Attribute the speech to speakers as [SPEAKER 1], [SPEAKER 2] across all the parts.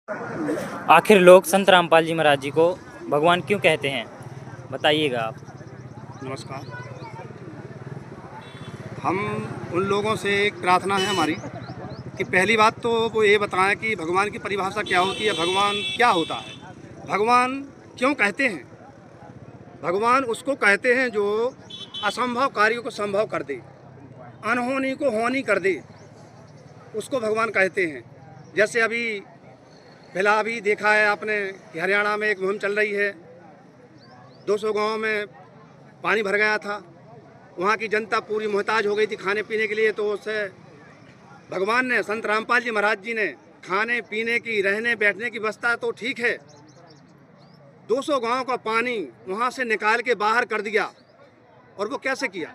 [SPEAKER 1] आखिर लोग संत रामपाल जी महाराज जी को भगवान क्यों कहते हैं, बताइएगा आप।
[SPEAKER 2] नमस्कार। हम उन लोगों से एक प्रार्थना है हमारी कि पहली बात तो वो ये बताएं कि भगवान की परिभाषा क्या होती है, भगवान क्या होता है, भगवान क्यों कहते हैं। भगवान उसको कहते हैं जो असंभव कार्यों को संभव कर दे, अनहोनी को होनी कर दे, उसको भगवान कहते हैं। जैसे अभी देखा है आपने कि हरियाणा में एक मुहिम चल रही है, 200 गाँव में पानी भर गया था, वहाँ की जनता पूरी मोहताज हो गई थी खाने पीने के लिए। तो उससे भगवान ने, संत रामपाल जी महाराज जी ने खाने पीने की, रहने बैठने की व्यवस्था तो ठीक है, 200 गांव का पानी वहाँ से निकाल के बाहर कर दिया। और वो कैसे किया?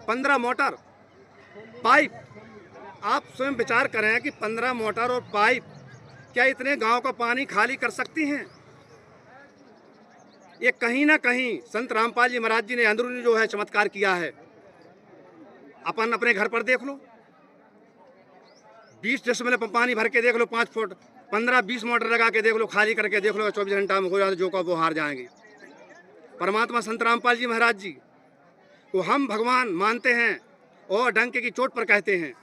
[SPEAKER 2] 15 मोटर पाइप। आप स्वयं विचार करें कि 15 मोटर और पाइप क्या इतने गांव का पानी खाली कर सकती हैं? ये कहीं ना कहीं संत रामपाल जी महाराज जी ने अंदरूनी जो है चमत्कार किया है। अपन अपने घर पर देख लो, 20 डेसिमल पानी भर के देख लो, 5 फुट, 15-20 मोटर लगा के देख लो, खाली करके देख लो, 24 घंटा में हो जाए जो का वो हार जाएंगे। परमात्मा संत रामपाल जी महाराज जी को हम भगवान मानते हैं और डंके की चोट पर कहते हैं।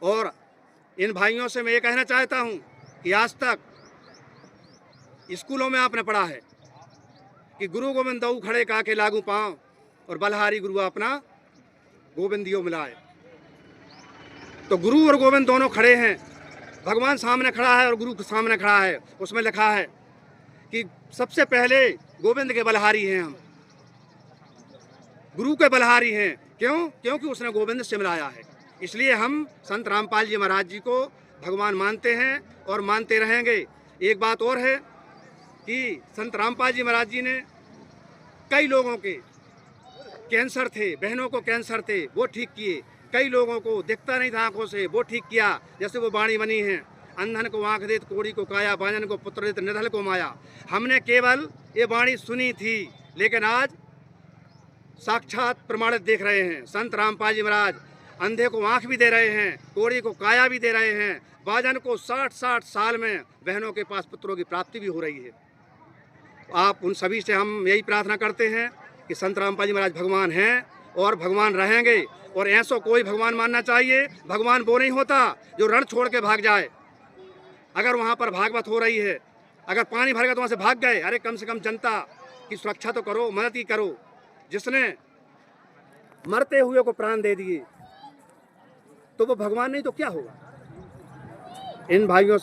[SPEAKER 2] और इन भाइयों से मैं ये कहना चाहता हूँ कि आज तक स्कूलों में आपने पढ़ा है कि गुरु गोविंद दऊ खड़े काके लागू पाँव, और बलहारी गुरु अपना गोविंदियो मिलाए। तो गुरु और गोविंद दोनों खड़े हैं, भगवान सामने खड़ा है और गुरु के सामने खड़ा है। उसमें लिखा है कि सबसे पहले गोविंद के बलहारी हैं हम, गुरु के बलहारी हैं। क्यों? क्योंकि उसने गोविंद से मिलाया है। इसलिए हम संत रामपाल जी महाराज जी को भगवान मानते हैं और मानते रहेंगे। एक बात और है कि संत रामपाल जी महाराज जी ने कई लोगों के कैंसर थे, बहनों को कैंसर थे, वो ठीक किए। कई लोगों को दिखता नहीं था आंखों से, वो ठीक किया। जैसे वो वाणी बनी है, अंधन को आंख देत, कोड़ी को काया, बांझन को पुत्र देत, निधल को माया। हमने केवल ये वाणी सुनी थी, लेकिन आज साक्षात प्रमाणित देख रहे हैं। संत रामपाल जी महाराज अंधे को आंख भी दे रहे हैं, कोड़ी को काया भी दे रहे हैं, बांझन को 60-60 साल में बहनों के पास पुत्रों की प्राप्ति भी हो रही है। आप उन सभी से हम यही प्रार्थना करते हैं कि संत रामपाल जी महाराज भगवान हैं और भगवान रहेंगे। और ऐसा कोई भगवान मानना चाहिए। भगवान वो नहीं होता जो रण छोड़ के भाग जाए। अगर वहाँ पर भागवत हो रही है, अगर पानी भर गया तो वहाँ से भाग गए, अरे कम से कम जनता की सुरक्षा तो करो, मदद ही करो। जिसने मरते हुए को प्राण दे दिए तो वो भगवान नहीं तो क्या होगा। इन भाइयों से